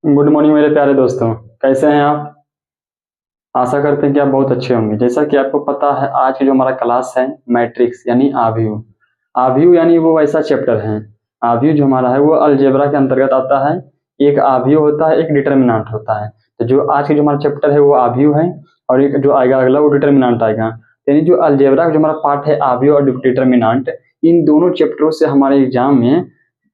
Good morning मेरे प्यारे दोस्तों। कैसे हैं आप? आशा करते हैं कि आप बहुत अच्छे होंगे। जैसा कि आपको पता है, आज की जो हमारा क्लास है मैट्रिक्स यानी आव्यूह। आव्यूह यानी वो ऐसा चैप्टर है। आव्यूह जो हमारा है वो अलजेब्रा के अंतर्गत आता है। एक आव्यूह होता है, एक डिटर्मिनेंट होता है। तो जो आज की जो हमारा चैप्टर है वो आव्यूह है, और एक जो आएगा अगला वो डिटर्मिनेंट आएगा। यानी जो अलजेब्रा का जो हमारा पार्ट है आव्यूह और डिटर्मिनेंट, इन दोनों चैप्टरों से हमारे एग्जाम में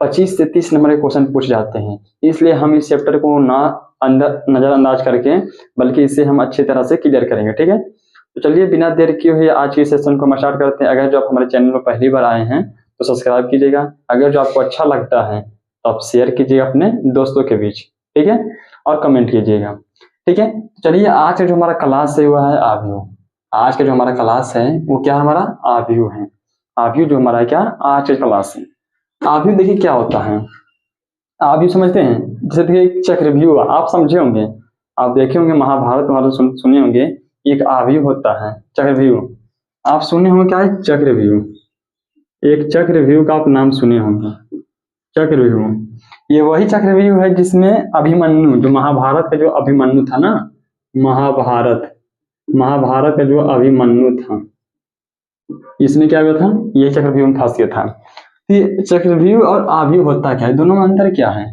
25 से 30 नंबर के क्वेश्चन पूछ जाते हैं। इसलिए हम इस चैप्टर को ना अंदर नजरअंदाज करके, बल्कि इसे हम अच्छी तरह से क्लियर करेंगे। ठीक है, तो चलिए बिना देर किए हुए आज के सेशन को हम स्टार्ट करते हैं। अगर जो आप हमारे चैनल पर पहली बार आए हैं तो सब्सक्राइब कीजिएगा। अगर जो आपको अच्छा लगता है तो आप शेयर कीजिएगा अपने दोस्तों के बीच, ठीक है, और कमेंट कीजिएगा। ठीक है, चलिए आज का जो हमारा क्लास है वो है आव्यूह। आज का जो हमारा क्लास है वो क्या हमारा आव्यूह है। आव्यूह जो हमारा क्या आज का क्लास है। आव्यूह देखिए क्या होता है। आप ये समझते हैं, जैसे देखिए एक चक्रव्यूह आप समझे होंगे, आप देखे होंगे महाभारत वाले सुने होंगे। एक आव्यूह होता है चक्रव्यूह। आप सुने होंगे क्या है चक्रव्यूह। एक चक्रव्यूह का आप नाम सुने होंगे, चक्रव्यूह। ये वही चक्रव्यूह है जिसमें अभिमन्यु, जो महाभारत का जो अभिमन्यु था ना, महाभारत महाभारत का जो अभिमन्यु था, इसमें क्या हुआ था, ये चक्रव्यूह में फंस गया था। ये चक्रव्यूह और आव्यूह होता क्या है, दोनों में अंतर क्या है।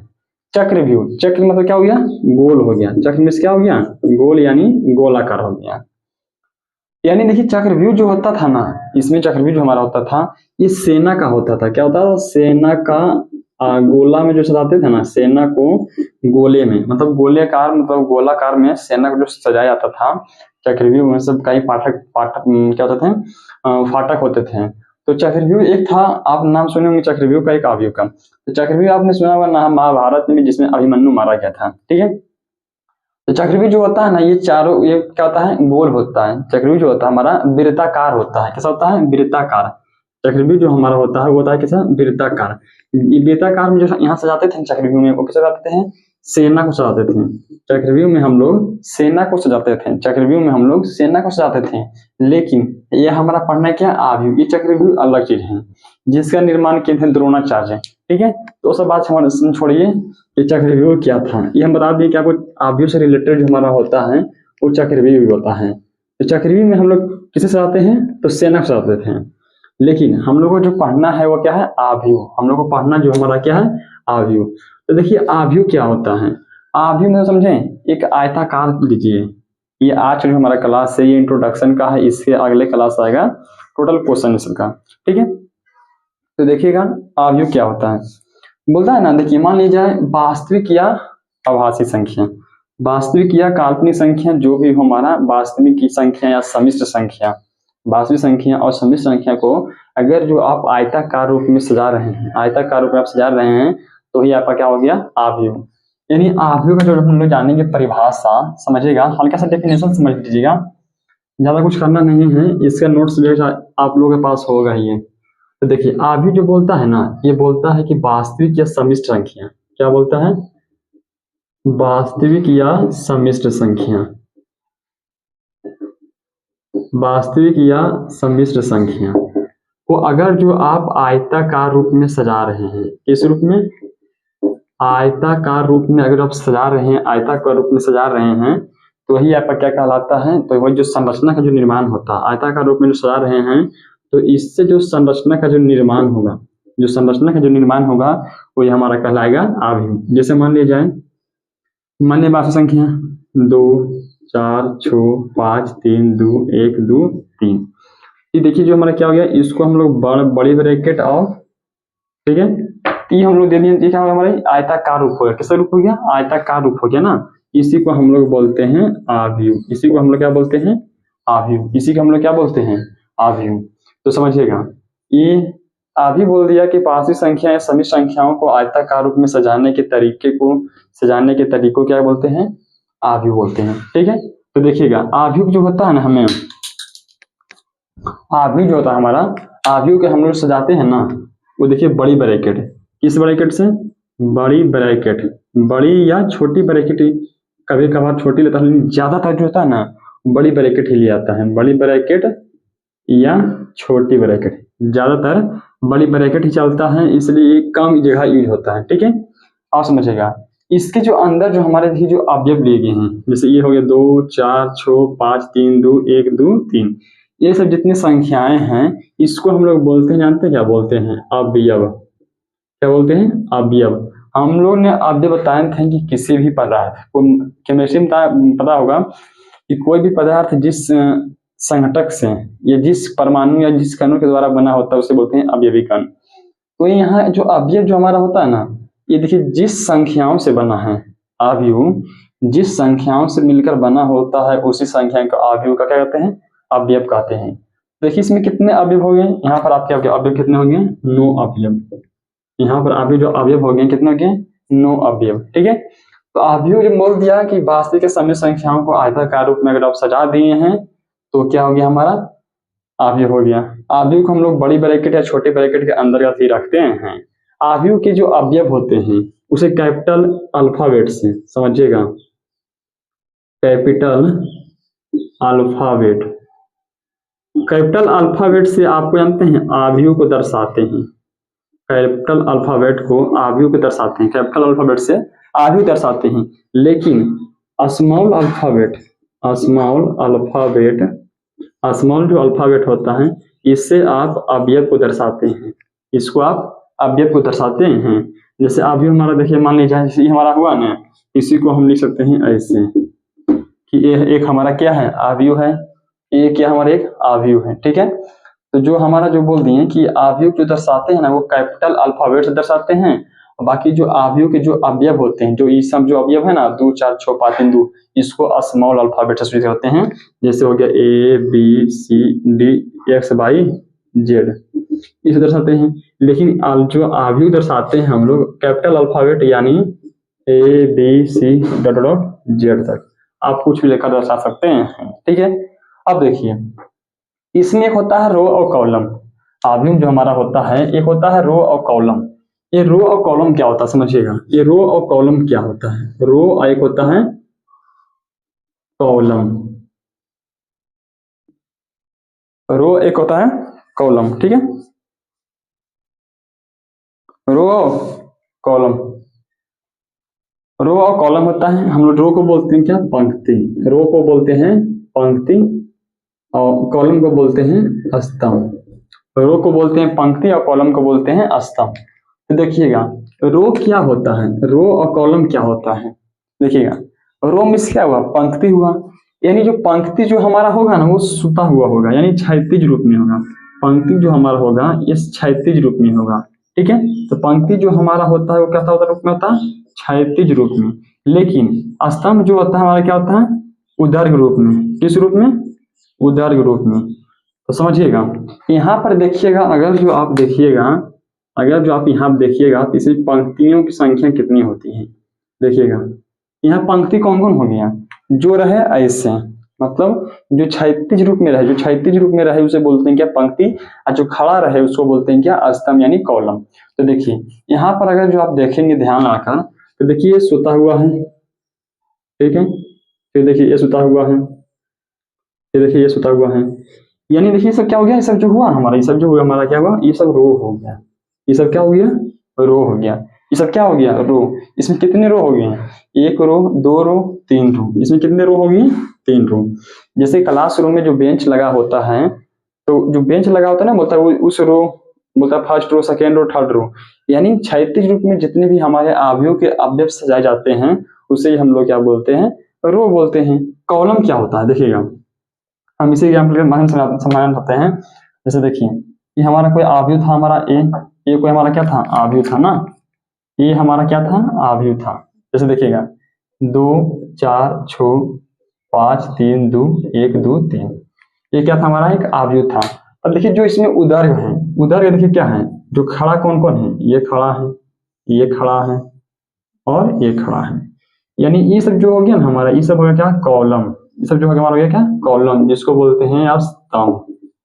चक्रव्यूह, चक्र मतलब क्या हो गया, गोल हो गया। चक्र में क्या हो गया, गोल यानी गोलाकार हो गया। यानी देखिए चक्रव्यूह जो होता था ना, इसमें चक्रव्यूह जो हमारा होता था ये सेना का होता था। क्या होता था, सेना का गोला में जो सजाते थे ना, सेना को गोले में, मतलब गोलेकार मतलब गोलाकार में सेना को जो सजाया जाता था। चक्रव्यूह में सब कई पाठक पाठक क्या होते थे, फाटक होते थे। तो चक्रव्यूह एक था, आप नाम सुने होंगे चक्रव्यूह का, एक आव्यूह का। तो चक्रव्यूह आपने सुना होगा ना महाभारत में, जिसमें अभिमन्यु मारा गया था। ठीक है, तो चक्रव्यूह जो होता है ना, ये चारों, ये क्या होता है, गोल होता है। चक्रव्यूह जो होता है हमारा वृत्ताकार होता है। कैसा होता है, वृत्ताकार। चक्रव्यूह जो हमारा होता है वो होता है कैसा, वृत्ताकार। ये वृत्ताकार में जो यहाँ सजाते थे चक्रव्यूह में, वो कैसे सजाते थे, सेना को सजाते थे। चक्रव्यूह में हम लोग सेना को सजाते थे, चक्रव्यूह में हम लोग सेना को सजाते थे। लेकिन ये हमारा पढ़ना क्या, आव्यूह। ये चक्रव्यूह अलग चीज है, जिसका निर्माण किए थे द्रोणाचार्य। ठीक है, तो सब बात हमारे छोड़िए, ये चक्रव्यूह क्या था ये हम बता दिए। क्या कुछ आव्यूह से रिलेटेड जो हमारा होता है वो चक्रव्यूह होता है। तो चक्रव्यूह में हम लोग किसे सजाते हैं, तो सेना को सजाते थे। लेकिन हम लोग को जो पढ़ना है वो क्या है, आव्यूह। हम लोग को पढ़ना जो हमारा क्या है, आव्यूह। तो देखिए आव्यूह क्या होता है। आव्यूह में समझें, एक आयताकार लीजिए। ये आज जो हमारा क्लास है ये इंट्रोडक्शन का है, इसके अगले क्लास आएगा टोटल क्वेश्चन इसका। ठीक है, तो देखिएगा आव्यूह क्या होता है। बोलता है ना, देखिए मान लीजिए वास्तविक या आभासी संख्या, वास्तविक या काल्पनिक संख्या जो भी हो हमारा, वास्तविक की संख्या या समिश्र संख्या, वास्तविक संख्या और समिश्र संख्या को अगर जो आप आयताकार रूप में सजा रहे हैं, आयताकार रूप में आप सजा रहे हैं, तो ही आपका क्या हो गया, आव्यूह। यानी आव्यूह का जो हम लोग जानेंगे परिभाषा, समझिएगा, हल्का सा डेफिनेशन समझ लीजिएगा, ज्यादा कुछ करना नहीं है। इसका नोट्स आप लोगों के पास होगा ही है। तो देखिए आव्यूह जो बोलता है ना, ये बोलता है कि वास्तविक या समिश्र संख्या, क्या बोलता है, वास्तविक या समिश्र संख्या, वास्तविक या समिश्र संख्या को अगर जो आप आयताकार रूप में सजा रहे हैं, किस रूप में, आयताकार रूप में अगर आप सजा रहे हैं, आयताकार रूप में सजा रहे हैं, तो वही आपका क्या कहलाता है, तो वही जो संरचना का जो निर्माण होता है, आयताकार रूप में जो सजा रहे हैं, तो इससे जो संरचना का जो निर्माण होगा, जो संरचना का जो निर्माण होगा वो हमारा कहलाएगा आव्यूह। जैसे मान लिया जाए, मान लिया वास्तविक संख्या 2 4 6 5 3 2 1 2 3। ये देखिए जो हमारा क्या हो गया, इसको हम लोग बड़ी ब्रैकेट और, ठीक है, ये हम लोग दे दिए, ये क्या हो गया हमारे आयताकार रूप हो गया। कैसा रूप हो गया, आयताकार रूप हो गया ना। इसी को हम लोग बोलते हैं आव्यूह। इसी को हम लोग क्या बोलते हैं, आव्यूह। इसी को हम लोग क्या बोलते हैं, आव्यूह। तो समझिएगा, ये आव्यूह बोल दिया कि वास्तविक संख्या या समिश्र संख्याओं को आयताकार रूप में सजाने के तरीके को, सजाने के तरीकों क्या बोलते हैं, आव्यूह बोलते हैं। ठीक है, तो देखिएगा आव्यूह जो होता है ना, हमें आव्यूह जो होता है हमारा, आव्यूह के हम लोग सजाते हैं ना, वो देखिए बड़ी ब्रैकेट, किस ब्रैकेट से, बड़ी ब्रैकेट, बड़ी या छोटी ब्रैकेट, कभी कभार छोटी लेता है, लेकिन ज्यादातर जो होता है ना बड़ी ब्रैकेट ही लिया जाता है। बड़ी ब्रैकेट या छोटी ब्रैकेट, ज्यादातर बड़ी ब्रैकेट ही चलता है, इसलिए कम जगह यूज होता है। ठीक है, और समझिएगा इसके जो अंदर जो हमारे देखिए जो अवयव लिए गए हैं, जैसे ये हो गया 2 4 6 5 3 2 1 2 3, ये सब जितनी संख्याएं हैं इसको हम लोग बोलते हैं, जानते हैं क्या बोलते हैं? अवयव। क्या बोलते हैं? अवयव। हम लोग ने अवयव बताए थे कि किसी भी पदार्थ को, केमिस्ट्री में पता होगा कि कोई भी पदार्थ जिस संघटक से या जिस परमाणु या जिस कणों के द्वारा बना होता है उसे बोलते हैं अवयवी कण। तो यहाँ जो अवयव जो हमारा होता है ना, ये देखिए जिस संख्याओं से बना है अवयव, जिस संख्याओं से मिलकर बना होता है उसी संख्या का अवयव का क्या कहते हैं? अवयव कहते हैं। देखिए इसमें कितने अवयव हो गए? यहाँ पर आपके अवयव कितने हो गए? 9 अवयव। यहाँ पर अभी जो अवयव हो गए कितने हो गए? 9 अवयव। ठीक है, तो अवयव जो बोल दिया कि वास्तविक समय संख्याओं को आयताकार रूप में अगर आप सजा दिए हैं तो क्या हो गया? हमारा अवयव हो गया। अवयव को हम लोग बड़ी ब्रैकेट या छोटे ब्रैकेट के अंतर्गत ही रखते हैं। अवयव के जो अवयव होते हैं उसे कैपिटल अल्फाबेट से समझिएगा, कैपिटल अल्फाबेट। कैपिटल अल्फाबेट से आपको जानते हैं अवयव को दर्शाते हैं। कैपिटल अल्फाबेट को अवयव को दर्शाते हैं, कैपिटल अल्फाबेट से अवयव दर्शाते हैं। लेकिन स्मॉल अल्फाबेट, स्मॉल जो अल्फाबेट होता है इससे आप अवयव को दर्शाते हैं, इसको आप अवयव को दर्शाते हैं। जैसे अवयव हमारा देखिए, मान लीजिए जैसे हमारा हुआ ना, इसी को हम लिख सकते हैं ऐसे कि ये एक हमारा क्या है? अवयव है। ये क्या हमारा एक अवयव है। ठीक है, तो जो हमारा जो बोल दिए कि अवयव जो दर्शाते हैं ना वो कैपिटल अल्फाबेट से दर्शाते हैं, और बाकी जो अवयव के जो अवयव होते हैं, जो ये सब जो अवयव है ना 2 4 6 5 3 2, इसको स्मॉल अल्फाबेट से शुरू करते हैं। जैसे हो गया A B C D X Y Z, इसे दर्शाते हैं। लेकिन जो अवयव दर्शाते हैं हम लोग कैपिटल अल्फाबेट यानी A B C Z तक आप कुछ भी लेकर दर्शा सकते हैं। ठीक है, अब देखिए इसमें एक होता है रो और कॉलम। अवयव जो हमारा होता है एक होता है रो और कॉलम। ये रो और कॉलम क्या होता है समझिएगा, ये रो और कॉलम क्या होता है? रो एक होता है कॉलम, रो एक होता है कॉलम। ठीक है, रो कॉलम, रो और कॉलम होता है। हम लोग रो को बोलते हैं क्या? पंक्ति। रो को बोलते हैं पंक्ति और कॉलम को बोलते हैं स्तंभ। रो को बोलते हैं पंक्ति और कॉलम को बोलते हैं स्तंभ। तो देखिएगा रो क्या होता है, रो और कॉलम क्या होता है? देखिएगा रो में क्या हुआ? पंक्ति हुआ, यानी जो पंक्ति जो हमारा होगा ना वो सुता हुआ होगा, यानी क्षैतिज रूप में होगा। पंक्ति जो हमारा होगा ये क्षैतिज रूप में होगा। ठीक है, तो पंक्ति जो हमारा होता है वो कैसा होता है? रूप में होता है क्षैतिज रूप में। लेकिन स्तंभ जो होता है हमारा क्या होता है? ऊर्ध्वाधर रूप में। किस रूप में? ऊर्ध्वाधर रूप में। तो समझिएगा यहाँ पर देखिएगा, अगर जो आप यहाँ देखिएगा तो इसमें पंक्तियों की संख्या कितनी होती है? देखिएगा यहाँ पंक्ति कौन कौन हो गया? जो रहे ऐसे, मतलब जो क्षैतिज रूप में रहे, जो क्षैतिज रूप में रहे उसे बोलते हैं क्या? पंक्ति। और जो खड़ा रहे उसको बोलते हैं क्या? स्तंभ यानी कॉलम। तो देखिए यहाँ पर अगर जो आप देखेंगे ध्यान आकर, तो देखिए ये सुता हुआ है। ठीक है, फिर देखिए ये सुता हुआ है, फिर देखिए ये सुता हुआ है। यानी देखिए सब क्या हो गया? ये सब जो हुआ हमारा, ये सब जो हुआ हमारा क्या हुआ? ये सब रो हो गया। ये सब क्या हो गया? रो हो गया। ये सब क्या हो गया? रो। इसमें कितने रो हो गए हैं? 1 रो 2 रो 3 रो। इसमें कितने रो हो गई? 3 रो। जैसे क्लासरूम में जो बेंच लगा होता है, तो जो बेंच लगा होता है ना बोलता है उस रो, बोलता है first row second row third row. यानी क्षैतिज रूप में जितने भी हमारे अवयव के अवयव सजाए जाते हैं उसे हम लोग क्या बोलते हैं? रो बोलते हैं। कॉलम क्या होता है? देखिएगा हम इसे एग्जाम्पल के माध्यम से समझाना चाहते हैं। जैसे देखिए ये हमारा कोई अवयव था, हमारा ये कोई हमारा क्या था? अवयव था ना, ये हमारा क्या था? अवयव था। जैसे देखिएगा 2 4 6 5 3 2 1 2 3, ये क्या था? हमारा एक अवयव था। अब देखिए जो इसमें उदर्ग है, उदर्ग देखिए क्या है? जो खड़ा कौन कौन है? ये खड़ा है, ये खड़ा है और ये खड़ा है। यानी ये सब जो हो गया ना हमारा, ये सब हो गया क्या? कॉलम। ये सब जो हो गया हमारा हो गया क्या? कॉलम, जिसको बोलते हैं आप स्तंभ।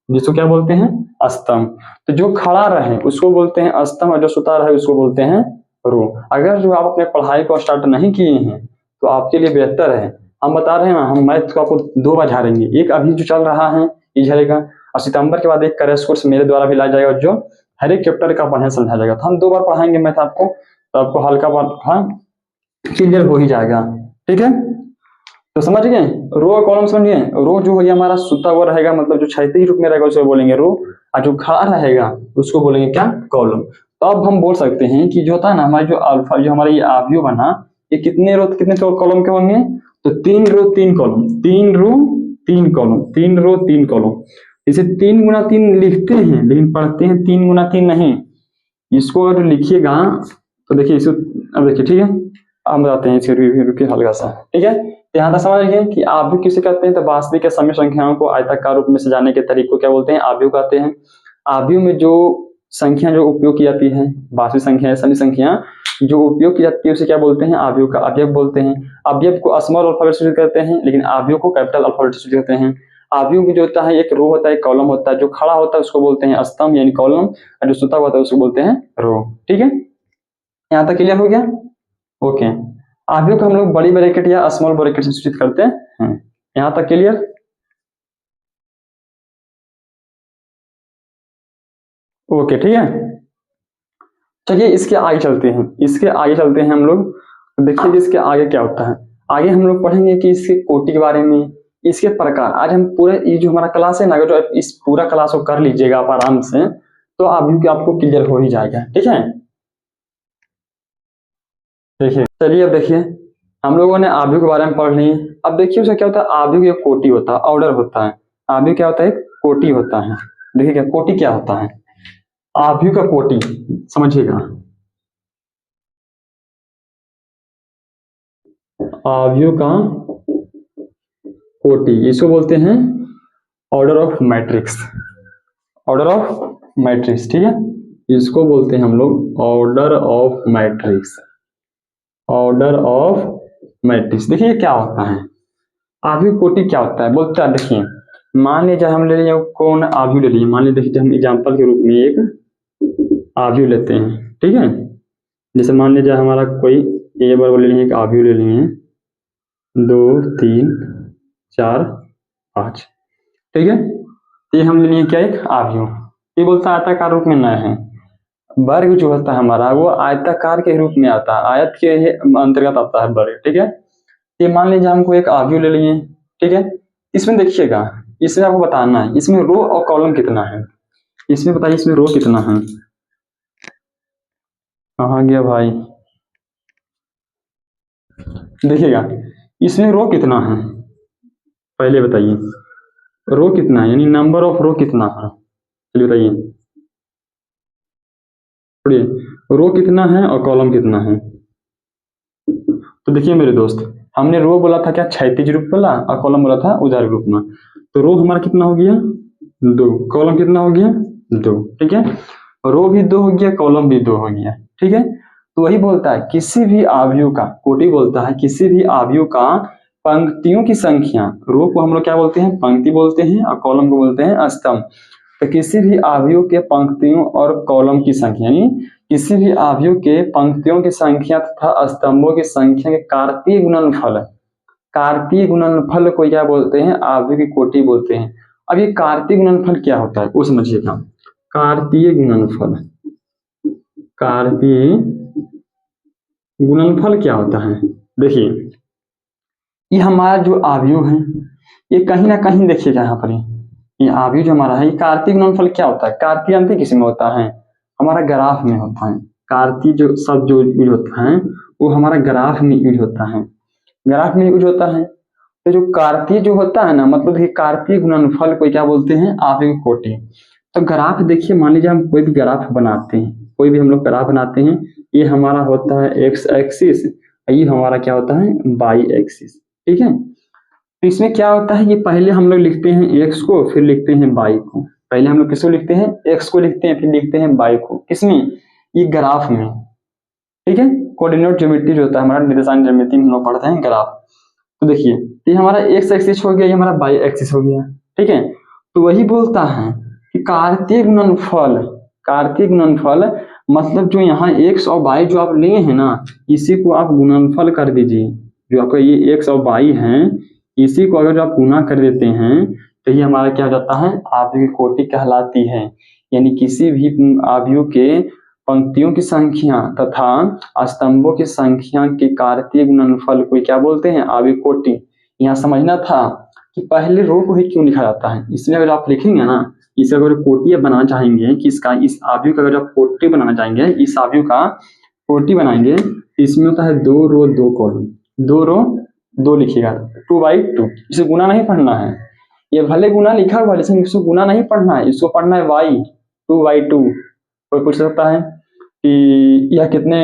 जिसको क्या बोलते हैं? स्तंभ। तो जो खड़ा रहे उसको बोलते हैं स्तंभ, और जो सुता रहे उसको बोलते हैं रो। अगर जो आप अपने पढ़ाई को स्टार्ट नहीं किए हैं तो आपके लिए बेहतर है, हम बता रहे हैं ना, हम मैथ को आपको 2 बार झाड़ेंगे। एक अभी जो चल रहा है ये झड़ेगा, और सितंबर के बाद एक क्रैश कोर्स मेरे द्वारा भी लाया जाएगा जो हर एक चैप्टर का बढ़िया समझाया जाएगा। तो हम 2 बार पढ़ाएंगे मैथ आपको, तो आपको हल्का हाँ क्लियर हो ही जाएगा। ठीक है, तो समझ गए। रो और कॉलम समझ गए। रो जो है हमारा सुता हुआ रहेगा, मतलब जो क्षैतिज रूप में रहेगा उसको बोलेंगे रो, और जो खड़ा रहेगा उसको बोलेंगे क्या, कॉलम। तो अब हम बोल सकते हैं कि जो होता है ना हमारे जो अल्फा, जो हमारा ये आव्यूह बना, ये कितने रो कितने कॉलम के होंगे, तो 3 रो 3 कॉलम, 3 रो 3 कॉलम, 3 रो 3 कॉलम। इसे 3 गुना 3 लिखते हैं, लेकिन पढ़ते हैं 3 गुना 3 नहीं। इसको अगर लिखिएगा तो देखिए इसको, अब देखिए ठीक है, हम बताते हैं इसके रुकिए हल्का सा। ठीक है, यहाँ तक समझ गए कि आव्यूह किसे कहते हैं, तो वास्तविक या सम संख्याओं को आयताकार रूप में सजाने के तरीके को क्या बोलते हैं, आव्यूह कहते हैं। आव्यूह में जो संख्या जो उपयोग की जाती है, वास्तविक संख्या समी संख्या जो उपयोग की जाती है उसे क्या बोलते हैं, आव्यूह का अवयव बोलते हैं। अवयव को स्मॉल अल्फाबेट से करते हैं, लेकिन आव्यूह को कैपिटल अल्फाबेट से करते हैं। आव्यूह में जो होता है एक रो होता है, एक कॉलम होता है, जो खड़ा होता है उसको बोलते हैं स्तंभ यानी कॉलम, और जो सुता होता है उसको बोलते हैं रो। ठीक है, यहाँ तक क्लियर हो गया। ओके, आव्यूह को हम लोग बड़ी ब्रैकेट या स्मॉल ब्रैकेट से सूचित करते हैं। यहाँ तक क्लियर। ओके ठीक है, चलिए इसके आगे चलते हैं, इसके आगे चलते हैं हम लोग। देखिए इसके आगे क्या होता है, आगे हम लोग पढ़ेंगे कि इसके कोटि के बारे में, इसके प्रकार। आज हम पूरे ये जो हमारा क्लास है ना, अगर जो इस पूरा क्लास को कर लीजिएगा आप आराम से, तो आव्यूह आपको क्लियर हो ही जाएगा। ठीक है, देखिए चलिए अब देखिए हम लोगों ने आव्यूह के बारे में पढ़ ली। अब देखिए उसका क्या होता है, आव्यूह एक कोटि होता है, ऑर्डर होता है। आव्यूह क्या होता है, एक कोटि होता है। देखिए क्या कोटि क्या होता है, आव्यूह का कोटि समझिएगा। आव्यूह का कोटि इसको बोलते हैं order of matrix, order of matrix. ठीक है, इसको बोलते हैं हम लोग order of matrix, order of matrix. देखिए क्या होता है, आव्यूह कोटि क्या होता है, बोलता है देखिए, मान लीजिए हम ले लिए कौन आव्यूह ले लिए, मान लीजिए देखिए हम एग्जांपल के रूप में एक आव्यूह लेते हैं। ठीक है, जैसे मान लीजिए हमारा कोई ए बराबर ले लिए एक आव्यूह ले लिए 2 3 4 5। ठीक है, ये हम ले लिए क्या, एक आव्यूह। ये बोलता है आयताकार रूप में न है। वर्ग जो होता है हमारा वो आयताकार के रूप में आता है, आयत के अंतर्गत आता है वर्ग। ठीक है, ये मान लीजिए हमको एक आव्यूह ले लिए। ठीक है, इसमें देखिएगा, इसमें आपको बताना है इसमें रो और कॉलम कितना है। इसमें बताइए इसमें रो कितना है, कहाँ गया भाई, देखिएगा इसमें रो कितना है, पहले बताइए रो कितना है, यानी नंबर ऑफ रो कितना है, चलिए बताइए। रो कितना है और कॉलम कितना है। तो देखिए मेरे दोस्त, हमने रो बोला था क्या, क्षैतिज रूप बोला, और कॉलम बोला था ऊर्ध्वाधर रूप में। तो रो हमारा कितना हो गया 2, कॉलम कितना हो गया 2। ठीक है, रो भी 2 हो गया, कॉलम भी 2 हो गया। ठीक है, तो वही बोलता है किसी भी आव्यूह का, कोटि बोलता है किसी भी आव्यूह का पंक्तियों की संख्या, रो को हम लोग क्या बोलते हैं, पंक्ति बोलते हैं, और कॉलम को बोलते हैं स्तंभ। तो किसी भी आव्यूह के पंक्तियों और कॉलम की संख्या, यानी किसी भी आव्यूह के पंक्तियों की संख्या तथा स्तंभों की संख्या के कार्तीय गुणनफल, कार्तीय गुणनफल को क्या बोलते हैं, आव्यूह की कोटि बोलते हैं। अब ये कार्तीय गुणनफल क्या होता है वो समझिएगा। कार्तीय गुणनफल, कार्तीय गुणनफल क्या होता है, देखिए ये हमारा जो आव्यूह है ये कहीं ना कहीं देखिएगा यहाँ पर ये आव्यूह जो हमारा है, ये कार्तीय गुणनफल क्या होता है, कार्तीय अंत किस में होता है, हमारा ग्राफ में होता है। कार्तीय जो शब्द जो यूज होता है वो हमारा ग्राफ में यूज होता है, ग्राफ में यूज होता है। तो जो कार्तीय जो होता है ना, मतलब कि कार्तीय गुणनफल को क्या बोलते हैं, आव्यूह की कोटि। तो ग्राफ देखिए, मान लीजिए हम कोई भी ग्राफ बनाते हैं, कोई भी हम लोग ग्राफ बनाते हैं, ये हमारा होता है एक्स एक्सिस, ये हमारा क्या होता है वाई एक्सिस। ठीक है, तो इसमें क्या होता है कि पहले हम लोग लिखते हैं एक्स को, फिर लिखते हैं वाई को। पहले हम लोग किसको लिखते हैं, एक्स को लिखते हैं, फिर लिखते हैं वाई को, किसमें, ये ग्राफ में। ठीक है, कोऑर्डिनेट ज्योमेट्री जो होता है हमारा, निर्देशांक ज्यामिति में हम लोग पढ़ते हैं ग्राफ। तो देखिए ये हमारा एक्स एक्सिस हो गया, ये हमारा वाई एक्सिस हो गया। ठीक है, तो वही बोलता है कि कार्तीय गुणनफल, कार्तीय गुणनफल मतलब जो यहाँ एक्स और वाई जो आप लिए हैं ना, इसी को आप गुणनफल कर दीजिए। जो आपका ये एक्स और वाई है, इसी को अगर आप गुना कर देते हैं तो ये हमारा क्या हो जाता है, आव्यूह की कोटि कहलाती है। यानी किसी भी आव्यूह के पंक्तियों की संख्या तथा स्तंभों की संख्या के कार्तीय गुणनफल को क्या बोलते हैं? आव्यूह कोटि। यहाँ समझना था कि पहले रो को ही क्यों लिखा जाता है। इसमें अगर आप लिखेंगे ना, इसे अगर कोटि बनाना चाहेंगे कि इसका इस आव्यूह का अगर आप कोटि बनाना चाहेंगे, इस आव्यूह का कोटि बनाएंगे, इसमें होता है 2 रो 2 कॉलम, 2 रो 2 लिखिएगा 2/2। इसे गुना नहीं पढ़ना है, ये भले गुना लिखा हुआ लेकिन इसको गुना नहीं पढ़ना है, इसको पढ़ना है y 2/2। कोई पूछ सकता है कि यह कितने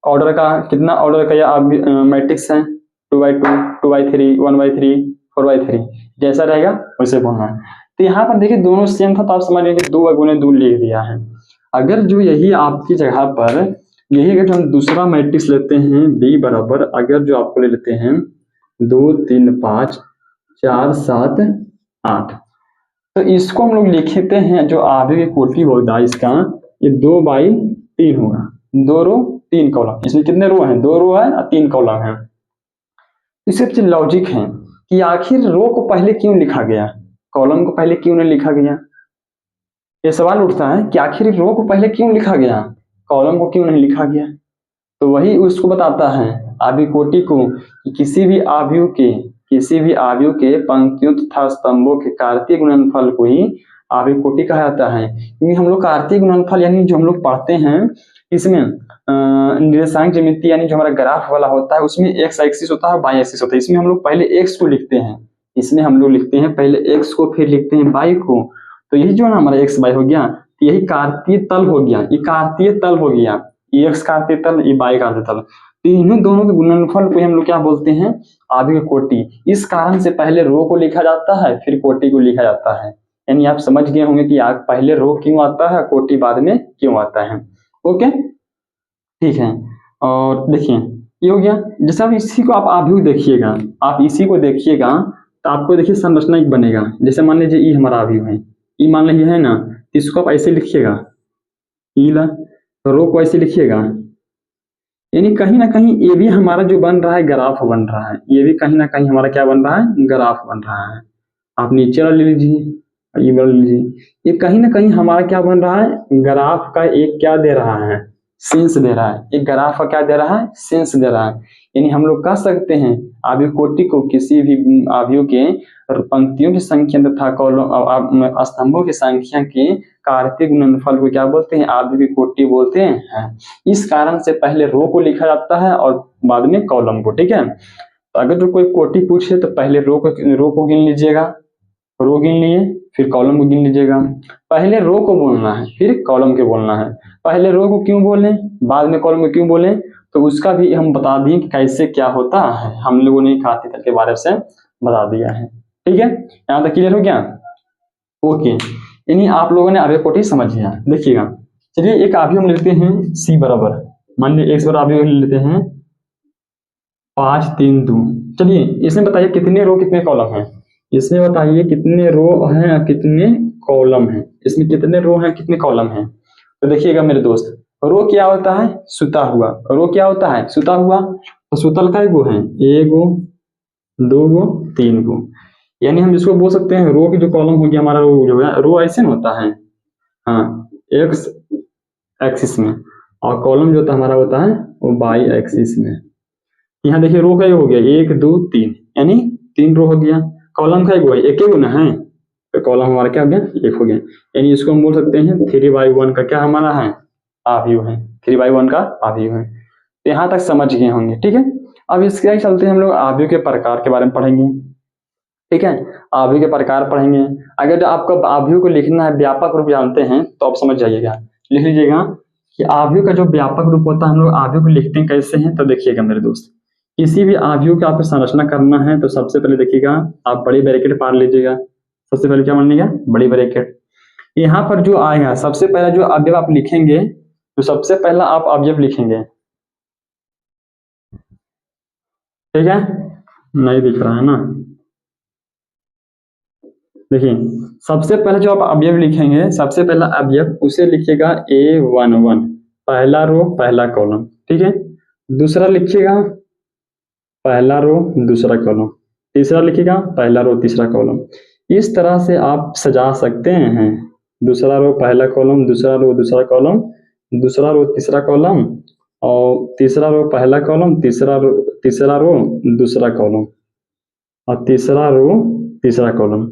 ऑर्डर का, कितना ऑर्डर का यह मैट्रिक्स है? 2/2, 2/3, 1/3, 4/3, जैसा रहेगा वैसे बोलना है। तो यहाँ पर देखिए दोनों सेम था तो आप समझ गए कि 2 गुने 2 लिख दिया है। अगर जो यही आपकी जगह पर यही अगर हम दूसरा मैट्रिक्स लेते हैं b बराबर, अगर जो आपको ले लेते हैं 2 3 5 4 7 8, तो इसको हम लोग लिखते हैं जो आगे की कोटि होगा इसका, ये 2/3 होगा, 2 रो 3 कॉलम। इसमें कितने रो हैं? 2 रो है और 3 कॉलम है। इसके पीछे लॉजिक है कि आखिर रो को पहले क्यों लिखा गया, कॉलम को पहले क्यों नहीं लिखा गया। ये सवाल उठता है कि आखिर रो को पहले क्यों लिखा गया, कॉलम को क्यों नहीं लिखा गया। तो वही उसको बताता है आव्यूह कोटि को कि किसी भी आव्यूह के पंक्तियों तथा स्तंभों के कार्तीय गुणनफल को ही आव्यूह कोटि कहा जाता है। क्योंकि हम लोग कार्तीय गुणनफल यानी जो हम लोग पढ़ते हैं इसमें निर्देशांक ज्यामिति यानी जो हमारा ग्राफ वाला होता है उसमें एक्स एक्सिस होता है, वाई एक्सिस होता है। इसमें हम लोग पहले एक्स को लिखते हैं, इसमें हम लोग लिखते हैं पहले एक्स को, फिर लिखते हैं वाई को। तो यही जो ना हमारा एक्स वाई हो गया, यही कार्तीय तल हो गया, ये कार्तीय तल हो गया, ये एक्स कार्तीय तल, ये वाई कार्तीय तल। तो इन्हीं दोनों के गुणनफल को हम लोग क्या बोलते हैं? आव्यूह कोटि। इस कारण से पहले रो को लिखा जाता है फिर कोटि को लिखा जाता है। यानी आप समझ गए होंगे कि पहले रो क्यों आता है, कोटि बाद में क्यों आता है। ओके ठीक है। और देखिए ये हो गया। जैसे आप इसी को आप आव्यूह देखिएगा, आप इसी को देखिएगा तो आपको देखिए संरचना एक बनेगा। जैसे मान लीजिए ई हमारा आव्यूह है, ई मान लीजिए है ना, इसको आप ऐसे लिखिएगा, ई ला, तो रो को ऐसे लिखिएगा। यानी कहीं ना कहीं ये भी हमारा जो बन रहा है ग्राफ बन रहा है, ये भी कहीं ना कहीं हमारा क्या बन रहा है? ग्राफ बन रहा है। आप नीचे वाला ले लीजिए, ये वाला ले लीजिए, ये कहीं ना कहीं हमारा क्या बन रहा है? ग्राफ का एक क्या दे रहा है? सेंस दे रहा है। एक ग्राफ का क्या दे रहा है? सेंस दे रहा है। यानी हम लोग कह सकते हैं आव्यूह कोटि को किसी भी आव्यूह के पंक्तियों की संख्या तथा कॉलम स्तंभों की संख्या के कार्तीय गुणनफल को क्या बोलते हैं? आव्यूह कोटि बोलते हैं। इस कारण से पहले रो को लिखा जाता है और बाद में कॉलम को। ठीक है, तो अगर जो कोई कोटि पूछे तो पहले रो को गिन लीजिएगा, रो गिन लिए फिर कॉलम को गिन लीजिएगा। पहले रो को बोलना है फिर कॉलम को बोलना है। पहले रो को क्यों बोले बाद में कॉलम को क्यों बोले, तो उसका भी हम बता दिए कि कैसे क्या होता है। हम लोगों ने कार्तीय तल के बारे से बता दिया है। ठीक है, यहाँ तक क्लियर हो गया? ओके, यानी आप लोगों ने आव्यूह कोटि समझ लिया। देखिएगा, चलिए एक आव्यूह हम लेते हैं सी बराबर, मान लीजिए एक्स बराबर आव्यूह लेते हैं 5 3 2। चलिए इसमें बताइए कितने रो कितने कॉलम हैं? इसमें बताइए कितने रो हैं और कितने कॉलम हैं? इसमें कितने रो हैं कितने कॉलम हैं? तो देखिएगा मेरे दोस्त, रो क्या होता है? सुता हुआ। रो क्या होता है? सुता हुआ। तो सुतल का गो है? 1 गो 2 गो 3 गो। यानी हम इसको बोल सकते हैं रो की जो कॉलम हो गया हमारा, रो जो है रो ऐसे में होता है, हाँ, एक्स एक्सिस में, और कॉलम जो होता हमारा होता है वो वाई एक्सिस में। यहाँ देखिए रो का हो गया 1 2 3, यानी 3 रो हो गया। कॉलम का एक ही गुना है, तो कॉलम हमारा क्या हो गया? 1 हो गया। यानी इसको हम बोल सकते हैं 3/1 का क्या हमारा है? आव्यूह है। 3/1 का आव्यूह है। तो यहाँ तक समझ गए होंगे। ठीक है, अब इसके चलते हम लोग आव्यूह के प्रकार के बारे में पढ़ेंगे। ठीक है, आव्यूह के प्रकार पढ़ेंगे। अगर आपको आव्यूह को लिखना है व्यापक रूप जानते हैं तो आप समझ जाइएगा, लिख लीजिएगा कि आव्यूह का जो व्यापक रूप होता है हम लोग आव्यूह को लिखते हैं कैसे हैं। तो देखिएगा मेरे दोस्त, किसी भी आव्यूह की आपको संरचना करना है तो सबसे पहले देखिएगा आप बड़ी ब्रैकेट पार लीजिएगा। सबसे पहले क्या मानिएगा? बड़ी ब्रैकेट। यहाँ पर जो आएगा सबसे पहला जो अवयव आप लिखेंगे, तो सबसे पहला आप अवयव लिखेंगे। ठीक है, नहीं दिख रहा है ना? देखिए सबसे पहले जो आप अवयव लिखेंगे, सबसे पहला अवयव उसे लिखिएगा A11, पहला रो पहला कॉलम। ठीक है, दूसरा लिखिएगा पहला रो दूसरा कॉलम, तीसरा लिखिएगा पहला रो तीसरा कॉलम। इस तरह से आप सजा सकते हैं, दूसरा रो पहला कॉलम, दूसरा रो दूसरा कॉलम, दूसरा रो तीसरा कॉलम, और तीसरा रो पहला कॉलम, तीसरा रो दूसरा कॉलम, और तीसरा रो तीसरा कॉलम।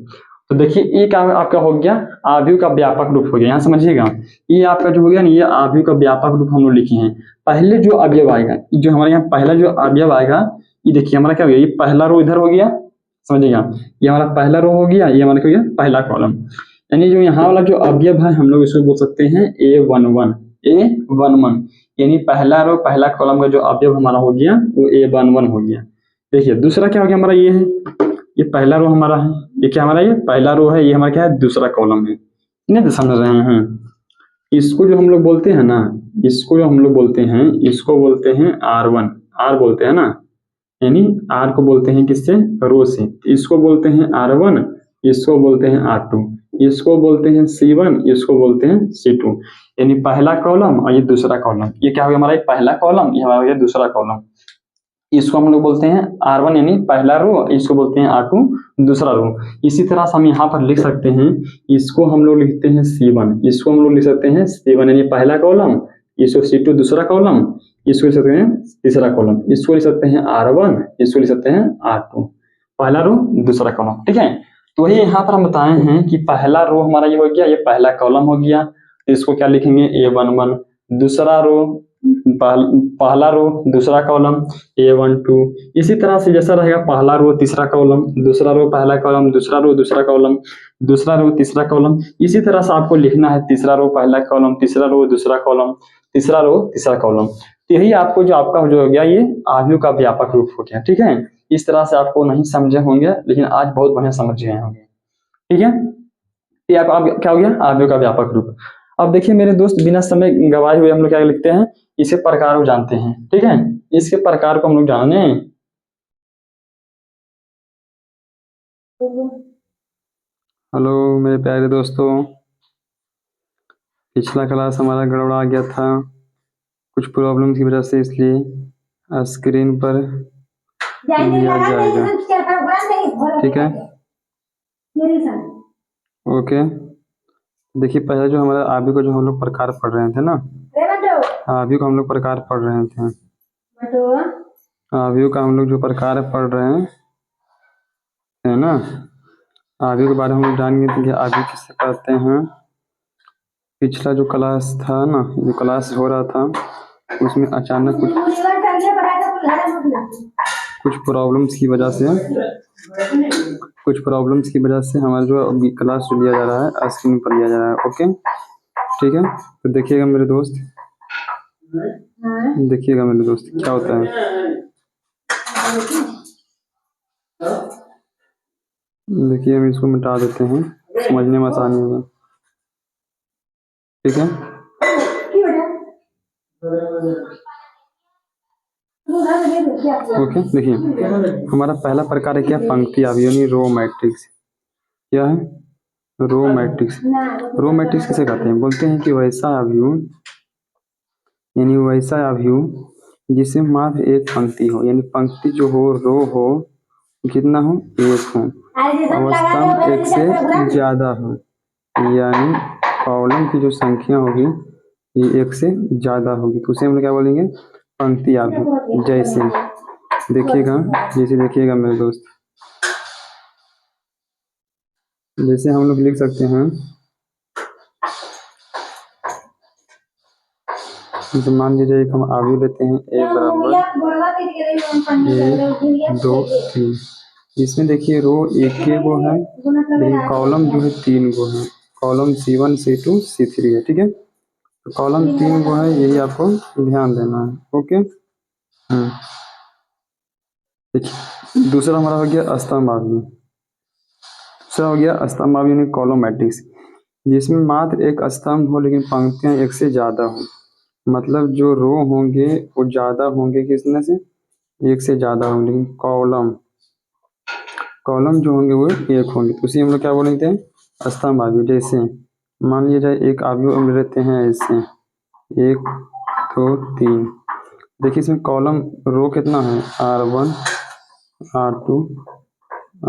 तो देखिए ये क्या आपका हो गया, आव्यूह का व्यापक रूप हो गया। यहाँ समझिएगा, ये आपका जो हो गया ना, ये आव्यूह का व्यापक रूप हम लोग लिखे हैं। पहले जो अवयव आएगा, जो हमारे यहाँ पहला जो अवयव आएगा, ये देखिए हमारा क्या हो गया, ये पहला रो इधर हो गया, समझिएगा, ये हमारा पहला रो हो गया, ये हमारा क्या हो गया, पहला कॉलम। यानी जो यहाँ वाला जो अवयव है, हम लोग इसको बोल सकते हैं A11, A11, यानी पहला रो पहला कॉलम का जो अवयव हमारा हो गया वो A11 हो गया। देखिए दूसरा क्या हो गया हमारा, ये है, ये पहला रो हमारा है, ये क्या हमारा, ये पहला रो है, ये हमारा क्या है, दूसरा कॉलम है। नहीं तो समझ रहे हैं, इसको जो हम लोग बोलते हैं ना, इसको जो हम लोग बोलते हैं, इसको बोलते हैं R1, R बोलते हैं ना, यानी R को बोलते हैं किससे, रो से। इसको बोलते हैं R1, इसको बोलते हैं R2, इसको बोलते हैं C1, इसको बोलते हैं C2। यानी पहला कॉलम और ये दूसरा कॉलम, ये क्या हो गया हमारा, एक पहला कॉलम, ये हमारा हो गया दूसरा कॉलम। इसको हम लोग बोलते हैं R1 यानी पहला रो, इसको बोलते हैं R2 दूसरा रो। इसी तरह से हम यहाँ पर लिख सकते हैं, इसको हम लोग लिखते हैं C1, इसको हम लोग लिख सकते हैं C1 यानी पहला कॉलम, इसको C2 दूसरा कॉलम, इसको लिख सकते हैं तीसरा कॉलम, इसको लिख सकते हैं R1, इसको लिख सकते हैं R2, पहला रो दूसरा कॉलम। ठीक है, तो वही यहाँ पर हम बताए हैं कि पहला रो हमारा ये हो गया, ये पहला कॉलम हो गया, इसको क्या लिखेंगे, A11। दूसरा रो पहला रो दूसरा कॉलम, A12। इसी तरह से जैसा रहेगा, पहला रो तीसरा कॉलम, दूसरा रो पहला कॉलम, दूसरा रो दूसरा कॉलम, दूसरा रो तीसरा कॉलम। इसी तरह से आपको लिखना है, तीसरा रो पहला कॉलम, तीसरा रो दूसरा कॉलम, तीसरा रो तीसरा कॉलम। तो यही आपको जो आपका जो हो गया, ये आव्यूह का व्यापक रूप हो गया। ठीक है, इस तरह से आपको नहीं समझे होंगे, लेकिन आज बहुत बढ़िया समझ गए होंगे। ठीक है, ये आप क्या हो गया, आव्यूह का व्यापक रूप। अब देखिए मेरे दोस्त, बिना समय गवाए हुए हम लोग क्या लिखते हैं, इसके प्रकार को जानते हैं। ठीक है, इसके प्रकार को हम लोग जाने। हेलो मेरे प्यारे दोस्तों, पिछला क्लास हमारा गड़बड़ा गया था कुछ प्रॉब्लम की वजह से, इसलिए स्क्रीन पर लिया जाएगा। ठीक है, ओके। देखिए पहले जो हमारा आव्यूह को जो हम लोग प्रकार पढ़ रहे थे ना, आव्यूह को हम लोग प्रकार पढ़ रहे थे, आव्यूह का हम लोग जो प्रकार पढ़ रहे हैं, है ना, आव्यूह के बारे में हम लोग जान गए थे कि आव्यूह किससे कहते हैं। पिछला जो क्लास था ना, जो क्लास हो रहा था, उसमें अचानक कुछ प्रॉब्लम्स की वजह से हमारा जो क्लास जो लिया जा रहा है, स्क्रीन पर लिया जा रहा है। ओके, ठीक है, तो देखिएगा मेरे दोस्त, क्या होता है। देखिए हम इसको मिटा देते हैं, समझने में आसानी होगा। ठीक है, ओके। देखिए हमारा पहला प्रकार है क्या, पंक्ति आव्यूह यानी रो मैट्रिक्स। क्या है, रो मैट्रिक्स। रो मैट्रिक्स किसे कहते हैं, बोलते हैं कि वैसा आव्यूह, यानी वैसा आव्यूह जिसमें मात्र एक पंक्ति हो, यानी पंक्ति जो हो, रो हो, कितना हो, एक हो, अवस्था एक से ज्यादा हो, यानी कॉलम की जो संख्या होगी ये एक से ज्यादा होगी, तो उसे हम लोग क्या बोलेंगे, पंक्ति आव्यूह। जैसे देखिएगा मेरे दोस्त, जैसे हम लोग लिख सकते हैं, तो मान लीजिए एक हम आव्यूह लेते हैं, A बराबर 1 2 3। इसमें देखिए रो एक गो है, लेकिन कॉलम जो है 3 गो है, कॉलम C1 C2 C3 है। ठीक है, तो कॉलम 3 गो है, यही आपको ध्यान देना है। ओके, देखिए दूसरा हमारा हो गया स्तंभ आव्यूह। दूसरा हो गया स्तंभ आव्यूह यानी कॉलम मैट्रिक्स, जिसमें मात्र एक स्तंभ हो लेकिन पंक्तियां एक से ज्यादा हो। मतलब जो रो होंगे वो ज्यादा होंगे, किसमें से, एक से ज्यादा होंगे, लेकिन कॉलम जो होंगे वो एक होंगे, तो उसी हम लोग क्या बोलेंगे, स्तंभ आव्यूह। जैसे मान लिया जाए एक आव्यूह हम लेते हैं ऐसे 1 2 3। देखिए इसमें कॉलम रो कितना है, R1 R2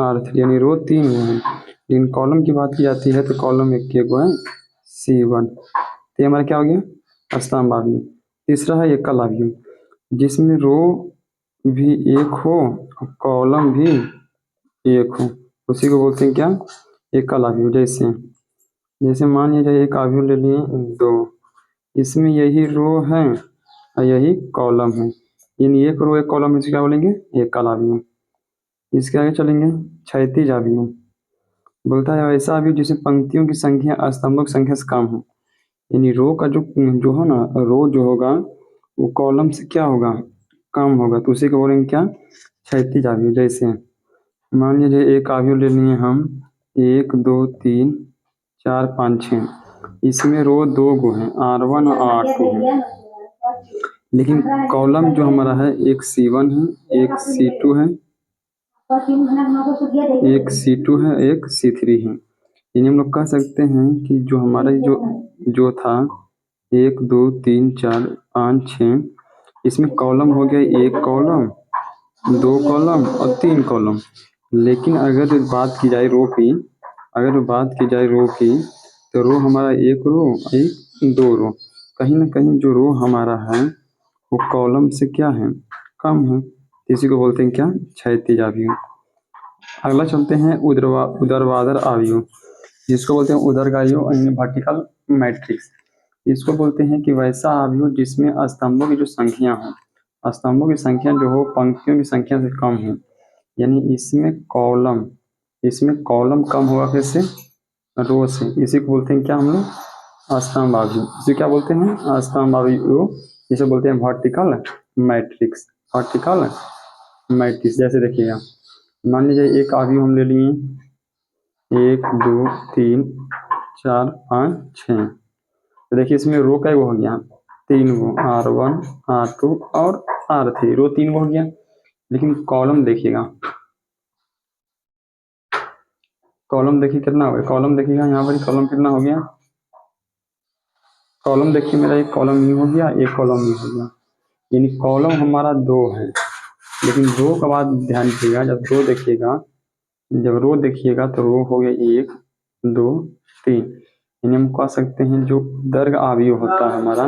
R3, यानी रो 3 गो है, लेकिन कॉलम की बात की जाती है तो कॉलम एक गो है, C1। तो ये हमारा क्या हो गया, अस्तंभ आव्यूह। तीसरा है एकल आव्यूह, जिसमें रो भी एक हो और कॉलम भी एक हो, उसी को बोलते हैं क्या, एकल आव्यूह। जैसे जैसे मान लीजिए एक आव्यूह ले लिए दो, इसमें यही रो है और यही कॉलम है, यानी एक रो एक कॉलम, इसे क्या बोलेंगे, एकल आव्यूह। इसके आगे चलेंगे, क्षैतिज आव्यूह। बोलता है ऐसा आव्यूह जिसमें पंक्तियों की संख्या स्तंभों की संख्या से कम हो, यानी रो का जो जो है ना, रो जो होगा वो कॉलम से क्या होगा, कम होगा, तो उसी को बोलेंगे क्या, क्षैतिज आव्यूह। जैसे मान लीजिए एक आव्यूह ले लिए हम, 1 2 3 4 5 6, इसमें रो दो गो है, R1 और R2 है, लेकिन कॉलम जो हमारा है एक C1 है, एक C2 है, एक C2 है, एक C3 है। यानी हम लोग कह सकते हैं कि जो हमारा जो जो था 1 2 3 4 5 6, इसमें कॉलम हो गया एक कॉलम, दो कॉलम और तीन कॉलम। लेकिन अगर बात की जाए रो की, अगर बात की जाए रो की, तो रो हमारा एक रो, एक दो रो, कहीं ना कहीं जो रो हमारा है वो कॉलम से क्या है, कम है, इसी को बोलते हैं क्या, क्षैतिज आव्यूह। अगला चलते हैं उर्ध्वाधर आव्यूह, जिसको बोलते हैं उदर आव्यूह, वर्टिकल मैट्रिक्स। इसको बोलते हैं कि वैसा आव्यूह जिसमें स्तंभों की जो संख्या हो, स्तंभों की संख्या जो हो पंक्तियों की संख्या से कम है, यानी इसमें कॉलम कम होगा किससे, रो से, इसी को बोलते हैं क्या हम लोग, स्तंभ आव्यूह। इसे क्या बोलते हैं, स्तंभ आव्यूह, जिसे बोलते हैं वर्टिकल मैट्रिक्स, वर्टिकल मैट्रिक्स। जैसे देखिएगा, मान लीजिए एक आव्यूह हम ले लिए 1 2 3 4 5 6, तो देखिए इसमें रो का वो हो गया 3 गो, R1 R2 और R3, रो 3 गो हो गया। लेकिन कॉलम देखिएगा, कॉलम देखिए कितना हो गया, कॉलम देखिएगा यहाँ पर कॉलम कितना हो गया, कॉलम देखिए मेरा एक कॉलम ये हो गया, एक कॉलम ये हो गया, यानी कॉलम हमारा 2 है। लेकिन रो का बात ध्यान दीजिएगा, जब रो देखिएगा तो रो हो गया 1 2 3, यानी हम कह सकते हैं जो दर्ग आव्यूह होता है हमारा,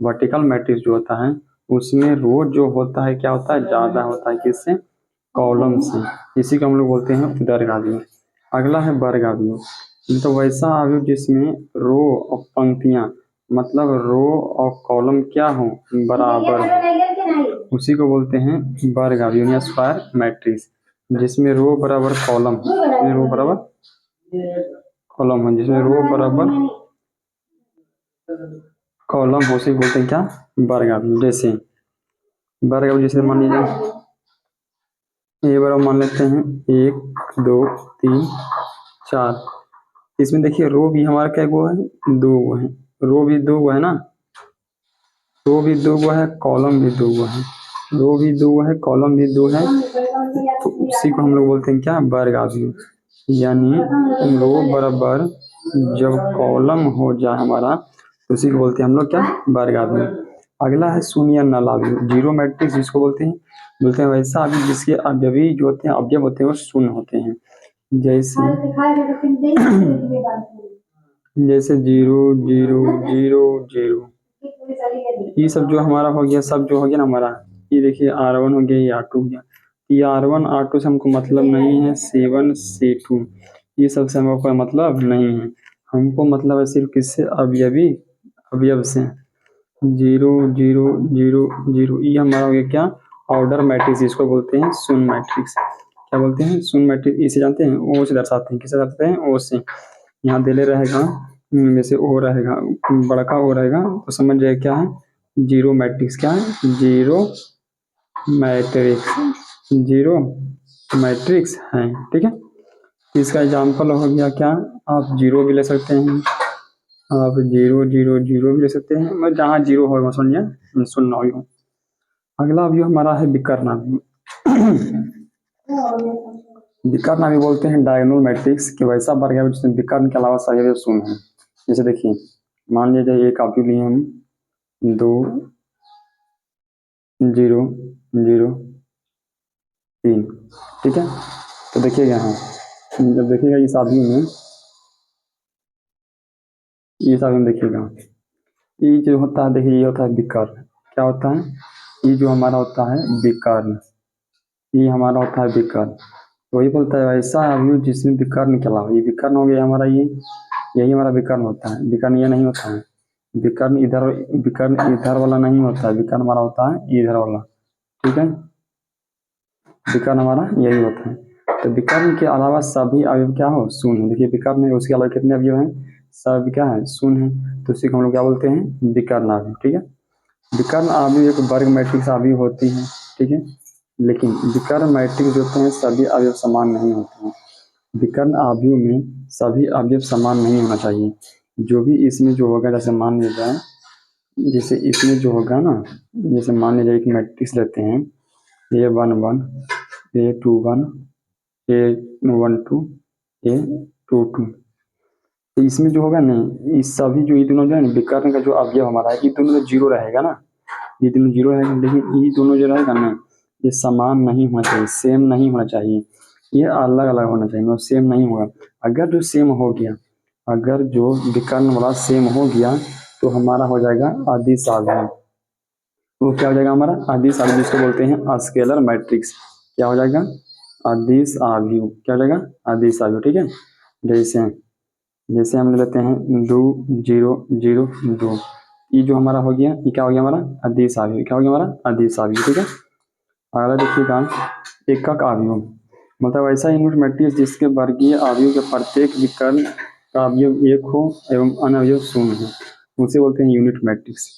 वर्टिकल मैट्रिक्स जो होता है, उसमें रो जो होता है क्या होता है, ज्यादा होता है, किससे, कॉलम से, इसी को हम लोग बोलते हैं दर्ग आव्यूह। अगला है वर्ग आव्यूह, तो वैसा आव्यूह जिसमें रो और पंक्तियां, मतलब रो और कॉलम क्या हो, बराबर हो, उसी को बोलते हैं वर्ग आव्यूह या स्क्वायर मैट्रिक्स। जिसमें रो बराबर कॉलम, जिसमें रो बराबर कॉलम है, जिसमें रो बराबर कॉलम हो, उसे बोलते हैं क्या, वर्ग आव्यूह। जैसे वर्ग आव्यूह, जैसे मान लीजिए ये बराबर मान लेते हैं 1 2 3 4, इसमें देखिए रो भी हमारा क्या गो है, 2 गो है, रो भी 2 गो है ना, रो भी 2 गो है, कॉलम भी 2 गो है, रो भी 2 गो है, कॉलम भी 2 है, तो उसी को हम लोग बोलते हैं क्या, वर्ग आव्यूह। यानी रो बराबर जब कॉलम हो जाए हमारा, तो उसी को बोलते हैं हम लोग क्या, वर्ग आव्यूह। अगला है शून्य नल आव्यूह, जीरो मैट्रिक्स जिसको बोलते हैं वैसा आव्यूह जिसके अवयवी जो होते हैं, अवयव होते हैं वो शून्य होते हैं। जैसे जैसे 0 0 0 0, ये सब जो हमारा हो गया, सब जो हो गया ना हमारा, ये देखिए R1 हो गया, ये R2 हो गया, ये R1 R2 से हमको मतलब नहीं है, C1 C2 ये सब से हमको कोई मतलब नहीं है, हमको मतलब है सिर्फ किससे, अवयव से। 0 0 0 0, ये हमारा हो गया क्या, ऑर्डर मैट्रिक्स, इसको बोलते हैं शून्य मैट्रिक्स। क्या बोलते हैं, शून्य मैट्रिक्स। इसे जानते हैं, ओ से दर्शाते हैं, किसे दर्शाते हैं, ओ से। यहाँ दिले रहेगा, जैसे ओ रहेगा, बड़का ओ रहेगा, तो समझ जाए क्या है, जीरो मैट्रिक्स। क्या है, जीरो मैट्रिक्स, जीरो मैट्रिक्स है, ठीक है। इसका एग्जाम्पल हो गया क्या, आप जीरो भी ले सकते हैं, आप 0 0 0 भी ले सकते हैं, मतलब जहाँ जीरो हो समझिए, शून्य हो। अगला अवयव हमारा है विकर्ण अवयव। विकर्ण अवयव बोलते हैं डायगोनल मैट्रिक्स कि वैसा वर्ग है जिसमें विकर्ण के अलावा सभी अवयव शून्य है। जैसे देखिए, मान लीजिए एक अवयव लिए हम 2 0 0 3, ठीक है। तो देखिएगा यहाँ, जब देखिएगा इस अवयव में, इस अवयव में देखिएगा ये जो होता है देखिए, ये होता है विकर्ण। क्या होता है? ये जो हमारा होता है विकर्ण, ये हमारा होता है विकर्ण। वही बोलता है ऐसा अवयव जिसमें विकर्ण के अलावा, ये विकर्ण हो गया हमारा, ये यही हमारा विकर्ण होता है। विकर्ण ये नहीं होता है, विकर्ण इधर वाला नहीं होता है, विकर्ण हमारा होता है इधर वाला। ठीक है, विकर्ण हमारा यही होता है। तो विकर्ण के अलावा सभी अवयव क्या हो? शून्य हो। देखिए विकर्ण है, उसके अलावा कितने अवयव हैं? सब क्या है? शून्य है। तो उसी को हम लोग क्या बोलते हैं? विकर्ण अवयव। ठीक है, विकर्ण अवयव एक वर्ग मैट्रिक्स अवयव होती है। ठीक है, लेकिन विकर्ण मैट्रिक्स जो होते हैं सभी अवयव समान नहीं होते हैं। विकर्ण अवयव में सभी अवयव समान नहीं होना चाहिए। जो भी इसमें जो होगा, जैसे मान लिया जाए, जैसे इसमें जो होगा ना, जैसे मान लीजिए एक मैट्रिक्स लेते हैं, A11, A21, A12, A22। तो इसमें जो होगा ना, इस सभी जो ये दोनों जो है ना, विकर्ण का जो अवयव हमारा है, ये दोनों तो जीरो रहेगा ना, ये दोनों जीरो रहेगा। लेकिन ये दोनों जो रहेगा ना, ये समान नहीं होना चाहिए, सेम नहीं होना चाहिए, ये अलग अलग होना चाहिए, मतलब सेम नहीं होगा। अगर जो सेम हो गया, अगर जो विकर्ण वाला सेम हो गया, तो हमारा हो जाएगा अदिश अवयव। वो क्या हो जाएगा हमारा? अदिश अवयव, जिसको बोलते हैं स्केलर मैट्रिक्स। क्या हो जाएगा? अदिश अवयव। क्या हो जाएगा? अदिश अवयव। ठीक है, जैसे जैसे हम ले लेते हैं 2 0 0 2, ये जो हमारा हो गया, ये क्या हो गया हमारा? अदिश अवयव। क्या हो गया हमारा? अदिश अवयव। ठीक है, अगला देखिएगा एकक अवयव, मतलब ऐसा यूनिट मैट्रिक्स जिसके वर्गीय अवयव के प्रत्येक विकर्ण का अवयव एक हो एवं अन्य अवयव शून्य हो, उसे बोलते हैं यूनिट मैट्रिक्स।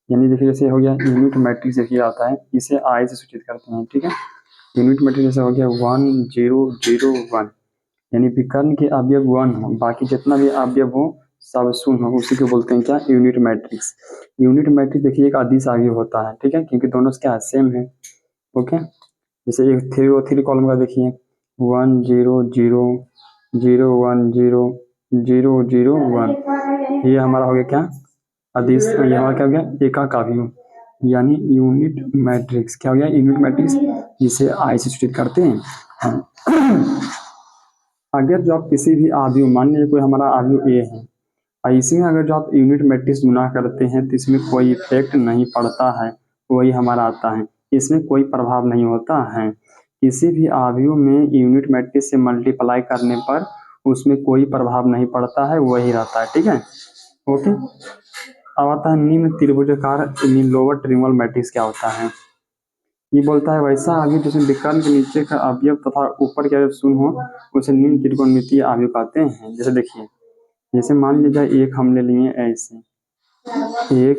यानी देखिए जैसे हो गया यूनिट मैट्रिक्स, देखिए आता है, इसे आई से सूचित करते हैं। ठीक है, यूनिट मैट्रिक्स जैसे हो गया 1 0 0 1, यानी विकर्ण के अवयव 1 हो, बाकी जितना भी अवयव हो सब शून्य हो, उसी को बोलते हैं क्या? Unit matrix. यूनिट मैट्रिक्स देखिए एक अदिश अवयव होता है। ठीक है, क्योंकि दोनों क्या है? सेम है। ओके, जैसे एक 3 कॉलम का देखिए 1 0 0 0 1 0 0 0 1, ये हमारा हो गया क्या? अदिश, ये हमारा क्या हो गया? एकक अवयव, यानी यूनिट मैट्रिक्स। क्या हो गया? यूनिट मैट्रिक्स, जिसे आई से सूचित करते हैं हम। अगर जो आप किसी भी अवयव, मान लीजिए कोई हमारा अवयव ए है, और इसमें अगर जो आप यूनिट मैट्रिक्स गुना करते हैं तो इसमें कोई इफेक्ट नहीं पड़ता है, वही हमारा आता है, इसमें कोई प्रभाव नहीं होता है। किसी भी अवयव में यूनिट मैट्रिक्स से मल्टीप्लाई करने पर उसमें कोई प्रभाव नहीं पड़ता है, वही रहता है। ठीक है, ओके। अब आता है निम्न त्रिभुजाकार लोअर ट्रिगोनल मैट्रिक्स क्या होता है? ये बोलता है वैसा अवयव जिसमें विकर्ण के नीचे का अवयव तथा ऊपर के अवयव शून्य हो, उसे निम्न त्रिकोणमितीय अवयव कहते हैं। जैसे देखिए, जैसे मान लीजिए एक हम ले लिए ऐसे, 1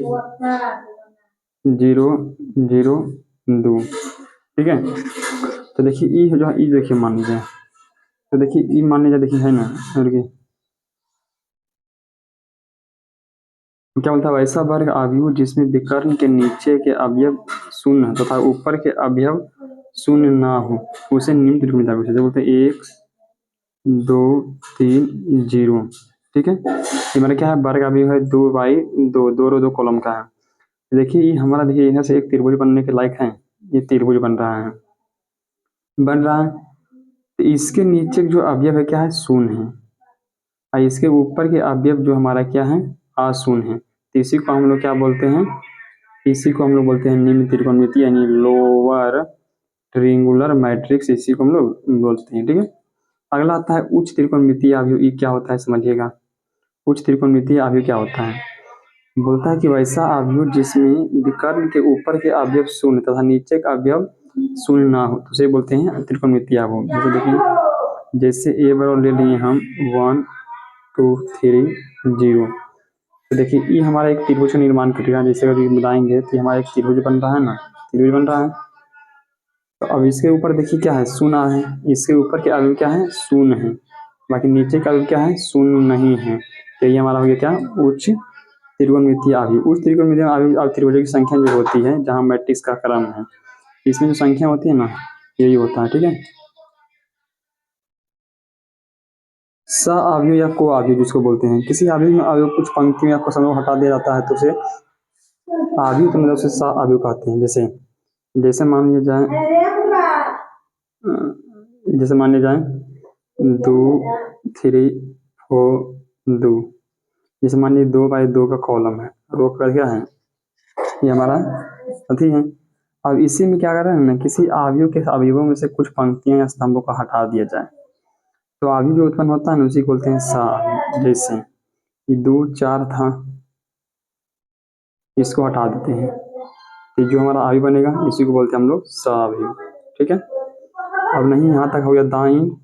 0 0 2। ठीक है, तो देखिए ई जो है, ई देखिए मान लीजिए, तो देखिए ई मान लीजिए, देखिए है ना, और क्या बोलता है? वैसा वर्ग अवयव जिसमें विकर्ण के नीचे के अवयव शून्य तथा ऊपर के अवयव शून्य ना हो, उसे निम्न त्रिकोणमितीय अवयव कहते हैं। बोलते हैं 1 2 3 0। ठीक है, ये मतलब क्या है? वर्ग अवयव है 2/2, दो रो 2 कॉलम का है। देखिए ये हमारा, देखिए यहाँ से एक त्रिभुज बनने के लायक है, ये त्रिभुज बन रहा है, बन रहा है। तो इसके नीचे जो अवयव है क्या है? शून्य है, और इसके ऊपर के अवयव जो हमारा क्या है? अशून्य है। तो इसी को हम लोग क्या बोलते हैं? इसी को हम लोग बोलते हैं निम्न त्रिकोणमितीय, यानी लोअर ट्रिंगुलर मैट्रिक्स, इसी को हम लोग बोलते हैं। ठीक है, अगला आता है उच्च त्रिकोणमितीय अवयव। ये क्या होता है समझिएगा, उच्च त्रिकोणमितीय अवयव क्या होता है? बोलता है कि वैसा अवयव जिसमें विकर्ण के ऊपर के अवयव शून्य तथा नीचे का अवयव शून्य ना हो, तो उसे बोलते हैं त्रिकोणमितीय अवयव। जैसे देखिए, जैसे ए बराबर ले लिए हम 1 2 3 0, तो देखिए ये हमारा एक त्रिभुज का निर्माण करेगा। जैसे अगर बनाएंगे तो हमारा एक त्रिभुज बन रहा है ना, त्रिभुज बन रहा है। तो अब इसके ऊपर देखिए क्या है? शून्य है, इसके ऊपर के अवयव क्या है? शून्य है, बाकी नीचे का अवयव क्या है? शून्य नहीं है। तो ये हमारा हो गया क्या? उच्च त्रिकोणमितीय अवयव। उच्च त्रिकोणमितीय अवयव त्रिभुजों की संख्या जो होती है, जहाँ मैट्रिक्स का क्रम है, इसमें जो संख्या होती है ना, यही होता है। ठीक है, स अवयव या को अवयव जिसको बोलते हैं, किसी अवयव में अवयव कुछ पंक्ति में आपको समय हटा दिया जाता है तो उसे अवयव, तो मतलब उसे स अवयव कहते हैं। जैसे जैसे मान लिया जाए, जैसे मान लिया जाए 2 3 4 2, जैसे मान लीजिए 2/2 का कॉलम है, रोक कर क्या है, ये हमारा अथी है। अब इसी में क्या कर रहे हैं ना, किसी अवयव के अवयवों में से कुछ पंक्तियां या स्तंभों को हटा दिया जाए तो अवयव जो उत्पन्न होता है ना उसी को बोलते हैं सा। जैसे ये 2 4 था, इसको हटा देते हैं तो जो हमारा अवयव बनेगा इसी को बोलते हैं हम लोग सअवयव। ठीक है। अब नहीं, यहाँ तक हो गया दाइन,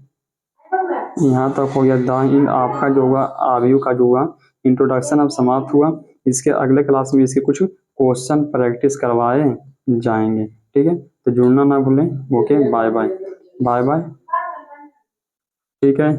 यहाँ तक हो गया दाइन। आपका जो होगा अवयव का जो हुआ इंट्रोडक्शन अब समाप्त हुआ। इसके अगले क्लास में इसके कुछ क्वेश्चन प्रैक्टिस करवाए जाएंगे। ठीक है, तो जुड़ना ना भूलें। Okay, bye bye. Bye bye. ठीक है।